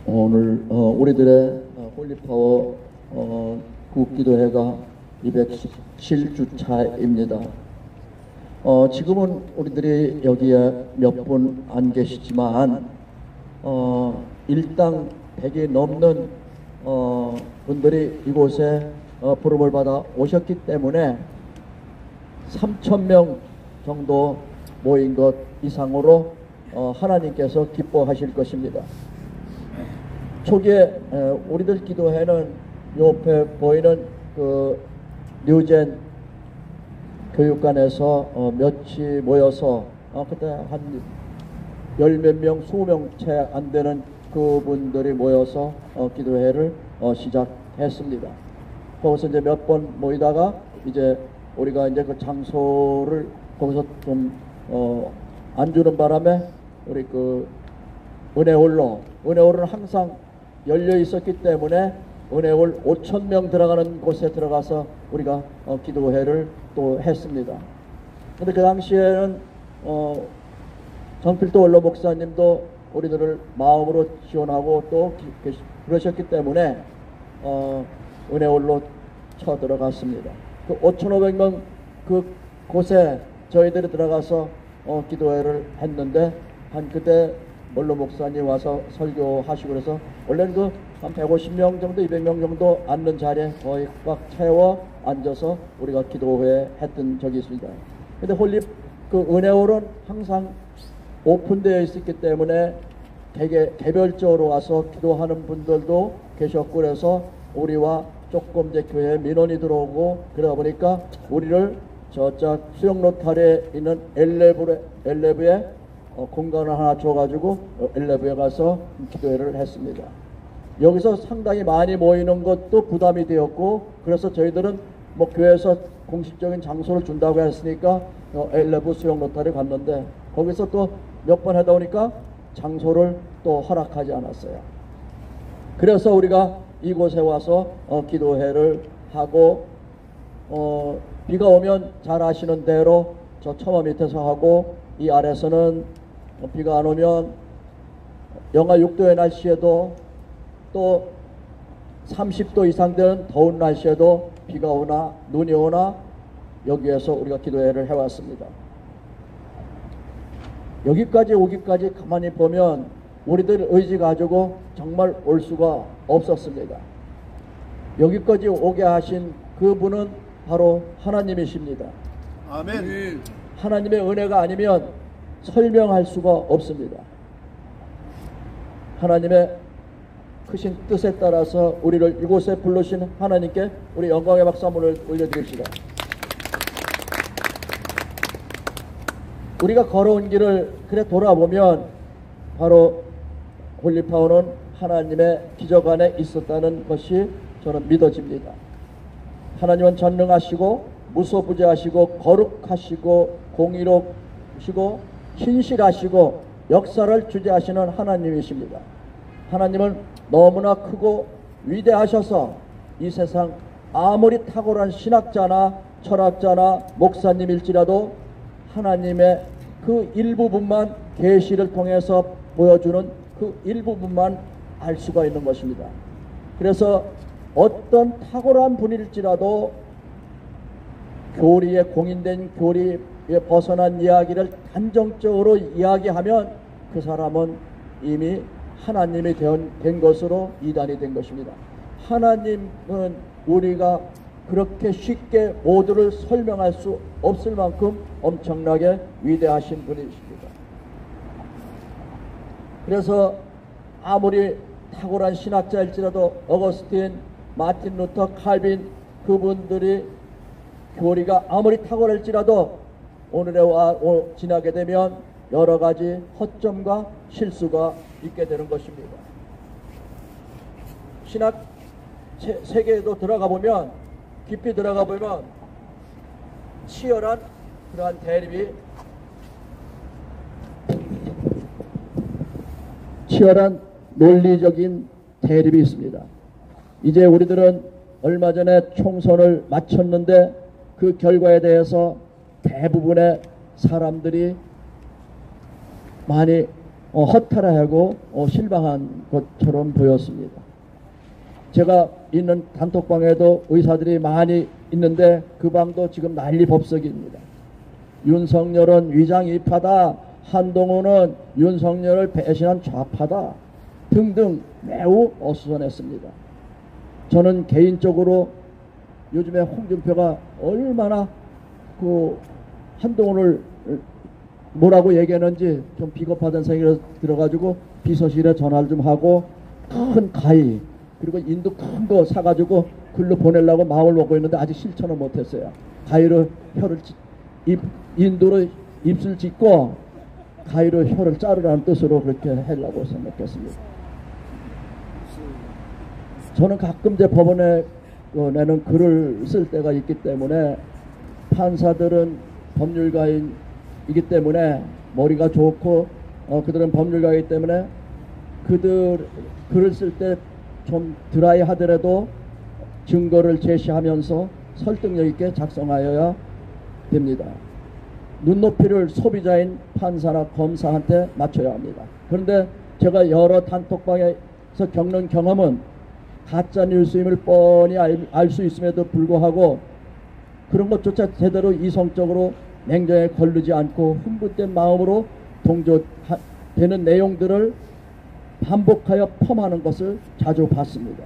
오늘 우리들의 홀리파워 국기도회가 217주차입니다. 지금은 우리들이 여기에 몇 분 안 계시지만 일당 100이 넘는 분들이 이곳에 부름을 받아 오셨기 때문에 3,000명 정도 모인 것 이상으로 하나님께서 기뻐하실 것입니다. 초기에 우리들 기도회는 옆에 보이는 그 뉴젠 교육관에서 몇이 모여서 그때 한 10몇 명, 20명 채 안 되는 그분들이 모여서 기도회를 시작했습니다. 거기서 이제 몇 번 모이다가 이제 우리가 이제 그 장소를 거기서 좀 안 주는 바람에 우리 그 은혜홀은 항상 열려 있었기 때문에 은혜홀 5,000명 들어가는 곳에 들어가서 우리가 기도회를 또 했습니다. 근데 그 당시에는 정필도 원로 목사님도 우리들을 마음으로 지원하고 또 그러셨기 때문에 은혜홀로 쳐 들어갔습니다. 그 5,500명 그 곳에 저희들이 들어가서 기도회를 했는데 한 그때 원로 목사님 와서 설교하시고 그래서 원래는 그 한 150명 정도 200명 정도 앉는 자리에 거의 꽉 채워 앉아서 우리가 기도회 했던 적이 있습니다. 근데 그 은혜홀은 항상 오픈되어 있었기 때문에 되게 개별적으로 와서 기도하는 분들도 계셨고 그래서 우리와 조금 이제 교회에 민원이 들어오고 그러다 보니까 우리를 저쪽 수영 로타리에 있는 엘레브에 공간을 하나 줘가지고 엘레브에 가서 기도회를 했습니다. 여기서 상당히 많이 모이는 것도 부담이 되었고 그래서 저희들은 뭐 교회에서 공식적인 장소를 준다고 했으니까 엘레브 수영 로타리 갔는데 거기서 또 몇 번 하다 보니까 장소를 또 허락하지 않았어요. 그래서 우리가 이곳에 와서 기도회를 하고 비가 오면 잘 아시는 대로 저 처마 밑에서 하고 이 아래서는 비가 안 오면 영하 6도의 날씨에도 또 30도 이상 되는 더운 날씨에도 비가 오나 눈이 오나 여기에서 우리가 기도회를 해왔습니다. 여기까지 오기까지 가만히 보면 우리들 의지 가지고 정말 올 수가 없었습니다. 여기까지 오게 하신 그분은 바로 하나님이십니다. 아멘. 하나님의 은혜가 아니면 설명할 수가 없습니다. 하나님의 크신 뜻에 따라서 우리를 이곳에 부르신 하나님께 우리 영광의 박수 한번 올려드립시다. 우리가 걸어온 길을 그래 돌아보면 바로 홀리파워는 하나님의 기적 안에 있었다는 것이 저는 믿어집니다. 하나님은 전능하시고 무소부재하시고 거룩하시고 공의로우시고 신실하시고 역사를 주재하시는 하나님이십니다. 하나님은 너무나 크고 위대하셔서 이 세상 아무리 탁월한 신학자나 철학자나 목사님일지라도 하나님의 그 일부분만 계시를 통해서 보여주는 그 일부분만 알 수가 있는 것입니다. 그래서 어떤 탁월한 분일지라도 교리에 공인된 교리에 벗어난 이야기를 단정적으로 이야기하면 그 사람은 이미 하나님이 된 것으로 이단이 된 것입니다. 하나님은 우리가 그렇게 쉽게 모두를 설명할 수 없을 만큼 엄청나게 위대하신 분이십니다. 그래서 아무리 탁월한 신학자일지라도 어거스틴, 마틴 루터, 칼빈 그분들이 교리가 아무리 탁월할지라도 오늘에 지나게 되면 여러 가지 허점과 실수가 있게 되는 것입니다. 신학 세계에도 들어가 보면 깊이 들어가 보면 치열한 그러한 대립이 치열한 논리적인 대립이 있습니다. 이제 우리들은 얼마 전에 총선을 마쳤는데 그 결과에 대해서 대부분의 사람들이 많이 허탈하고 실망한 것처럼 보였습니다. 제가 있는 단톡방에도 의사들이 많이 있는데 그 방도 지금 난리법석입니다. 윤석열은 위장이파다, 한동훈은 윤석열을 배신한 좌파다 등등 매우 어수선했습니다. 저는 개인적으로 요즘에 홍준표가 얼마나 그 한동훈을 뭐라고 얘기했는지 좀 비겁하다는 생각이 들어가지고 비서실에 전화를 좀 하고 큰 가위 그리고 인도 큰 거 사가지고 글로 보내려고 마음을 먹고 있는데 아직 실천을 못했어요. 가위로 혀를 인도로 입술 짓고 가위로 혀를 자르라는 뜻으로 그렇게 하려고 생각했습니다. 저는 가끔 제 법원에 내는 글을 쓸 때가 있기 때문에 판사들은 법률가이기 때문에 머리가 좋고 그들은 법률가이기 때문에 그들 글을 쓸 때 좀 드라이하더라도 증거를 제시하면서 설득력 있게 작성하여야 됩니다. 눈높이를 소비자인 판사나 검사한테 맞춰야 합니다. 그런데 제가 여러 단톡방에서 겪는 경험은 가짜 뉴스임을 뻔히 알 수 있음에도 불구하고 그런 것조차 제대로 이성적으로 냉정에 거르지 않고 흥분된 마음으로 동조되는 내용들을 반복하여 펌하는 것을 자주 봤습니다.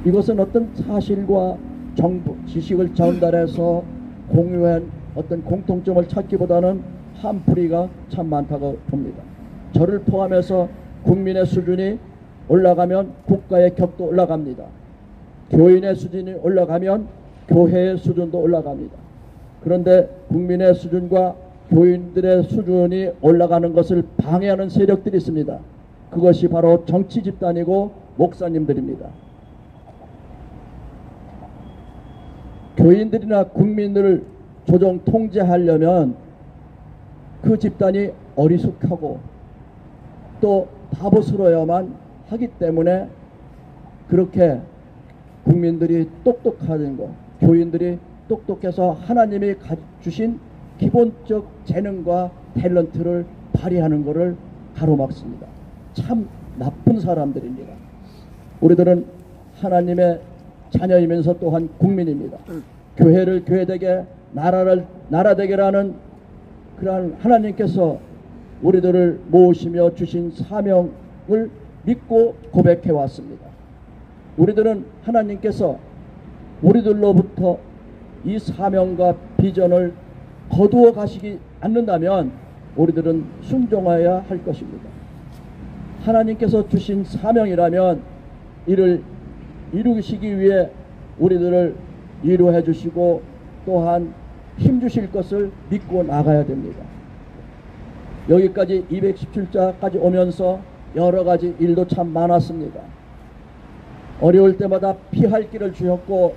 이것은 어떤 사실과 정보, 지식을 전달해서 공유한 어떤 공통점을 찾기보다는 한풀이가 참 많다고 봅니다. 저를 포함해서 국민의 수준이 올라가면 국가의 격도 올라갑니다. 교인의 수준이 올라가면 교회의 수준도 올라갑니다. 그런데 국민의 수준과 교인들의 수준이 올라가는 것을 방해하는 세력들이 있습니다. 그것이 바로 정치 집단이고 목사님들입니다. 교인들이나 국민들을 조정 통제하려면 그 집단이 어리숙하고 또 바보스러워야만 하기 때문에 그렇게 국민들이 똑똑하는 것, 교인들이 똑똑해서 하나님이 주신 기본적 재능과 탤런트를 발휘하는 것을 가로막습니다. 참 나쁜 사람들입니다. 우리들은 하나님의 자녀이면서 또한 국민입니다. 교회를 교회되게 나라를 나라되게라는 그러한 하나님께서 우리들을 모으시며 주신 사명을 믿고 고백해 왔습니다. 우리들은 하나님께서 우리들로부터 이 사명과 비전을 거두어 가시지 않는다면 우리들은 순종하여야 할 것입니다. 하나님께서 주신 사명이라면 이를 이루시기 위해 우리들을 위로해 주시고 또한 힘주실 것을 믿고 나가야 됩니다. 여기까지 217자까지 오면서 여러 가지 일도 참 많았습니다. 어려울 때마다 피할 길을 주셨고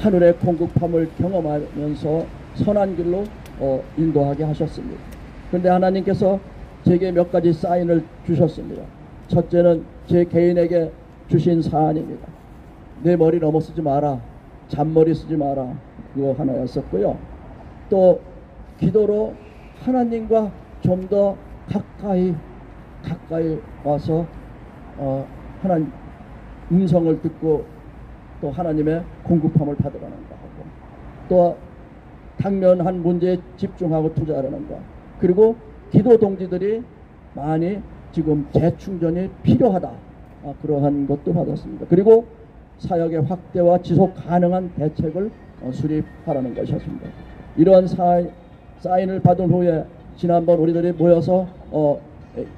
하늘의 공급함을 경험하면서 선한 길로 인도하게 하셨습니다. 그런데 하나님께서 제게 몇 가지 사인을 주셨습니다. 첫째는 제 개인에게 주신 사안입니다. 내 머리 넘어서지 마라. 잔머리 쓰지 마라. 그거 하나였었고요. 또 기도로 하나님과 좀 더 가까이 와서 하나님 음성을 듣고 또 하나님의 공급함을 받으라는 거 하고 또 당면한 문제에 집중하고 투자하라는 거 그리고 기도 동지들이 많이 지금 재충전이 필요하다. 그러한 것도 받았습니다. 그리고 사역의 확대와 지속 가능한 대책을 수립하라는 것이었습니다. 이러한 사인을 받은 후에 지난번 우리들이 모여서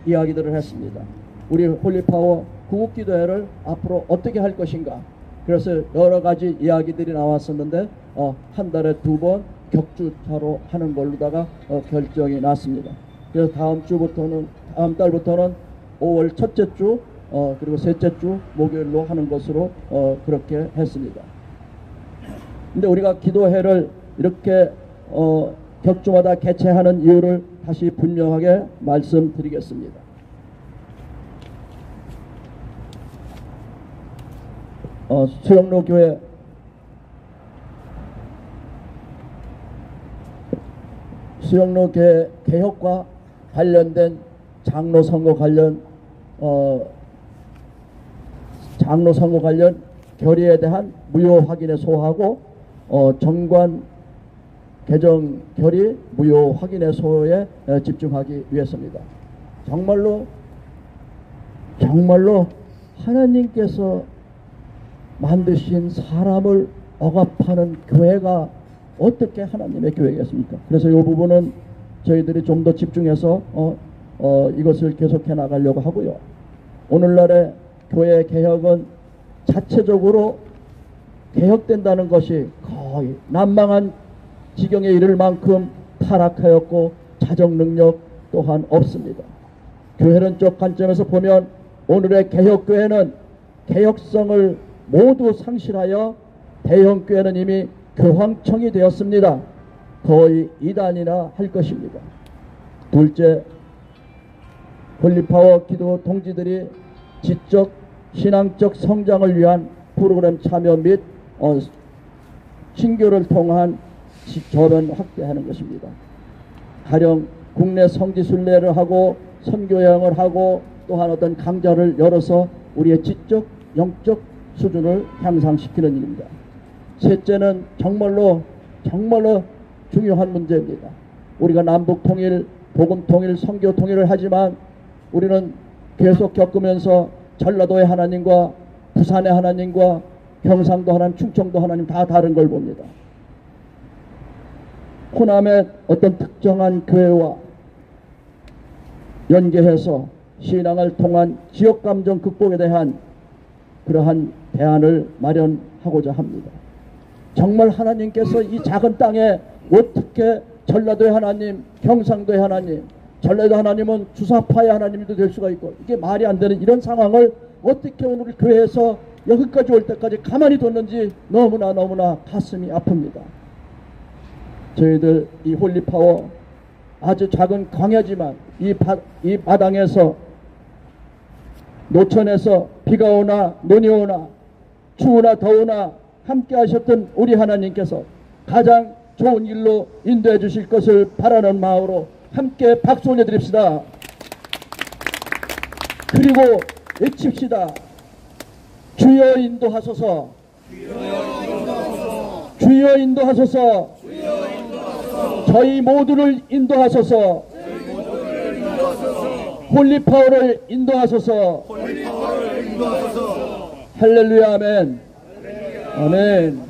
이야기들을 했습니다. 우리 홀리파워 구국기도회를 앞으로 어떻게 할 것인가. 그래서 여러 가지 이야기들이 나왔었는데 한 달에 2번 격주차로 하는 걸로다가 결정이 났습니다. 그래서 다음 달부터는 5월 첫째 주 그리고 셋째 주 목요일로 하는 것으로 그렇게 했습니다. 근데 우리가 기도회를 이렇게 격주마다 개최하는 이유를 다시 분명하게 말씀드리겠습니다. 수영로 교회 수영로 교회 개혁과 관련된 장로 선거 관련 결의에 대한 무효 확인에 소하고 정관 개정 결의 무효 확인의 소에 집중하기 위해서입니다. 정말로 하나님께서 만드신 사람을 억압하는 교회가 어떻게 하나님의 교회겠습니까? 그래서 이 부분은 저희들이 좀 더 집중해서 이것을 계속해 나가려고 하고요. 오늘날의 교회 개혁은 자체적으로 개혁된다는 것이 거의 난망한 지경에 이를 만큼 타락하였고 자정 능력 또한 없습니다. 교회론적 관점에서 보면 오늘의 개혁교회는 개혁성을 모두 상실하여 대형교회는 이미 교황청이 되었습니다. 거의 이단이나 할 것입니다. 둘째, 홀리파워 기도 동지들이 지적 신앙적 성장을 위한 프로그램 참여 및 신교를 통한 저변 확대하는 것입니다. 가령 국내 성지순례를 하고 선교여행을 하고 또한 어떤 강좌를 열어서 우리의 지적 영적 수준을 향상시키는 일입니다. 셋째는 정말로 중요한 문제입니다. 우리가 남북 통일, 복음 통일, 선교 통일을 하지만 우리는 계속 겪으면서 전라도의 하나님과 부산의 하나님과 경상도 하나님, 충청도 하나님 다 다른 걸 봅니다. 호남의 어떤 특정한 교회와 연계해서 신앙을 통한 지역감정 극복에 대한 그러한 대안을 마련하고자 합니다. 정말 하나님께서 이 작은 땅에 어떻게 전라도의 하나님, 경상도의 하나님, 전라도 하나님은 주사파의 하나님도 될 수가 있고 이게 말이 안 되는 이런 상황을 어떻게 오늘 교회에서 여기까지 올 때까지 가만히 뒀는지 너무나 가슴이 아픕니다. 저희들 이 홀리파워 아주 작은 광야지만 이 마당에서 노천에서 비가 오나 눈이 오나 추우나 더우나 함께 하셨던 우리 하나님께서 가장 좋은 일로 인도해 주실 것을 바라는 마음으로 함께 박수 올려드립시다. 그리고 외칩시다. 주여 인도하소서. 주여 인도하소서. 저희 모두를 인도하소서. 홀리파워를 인도하소서. 할렐루야 아멘. 아멘.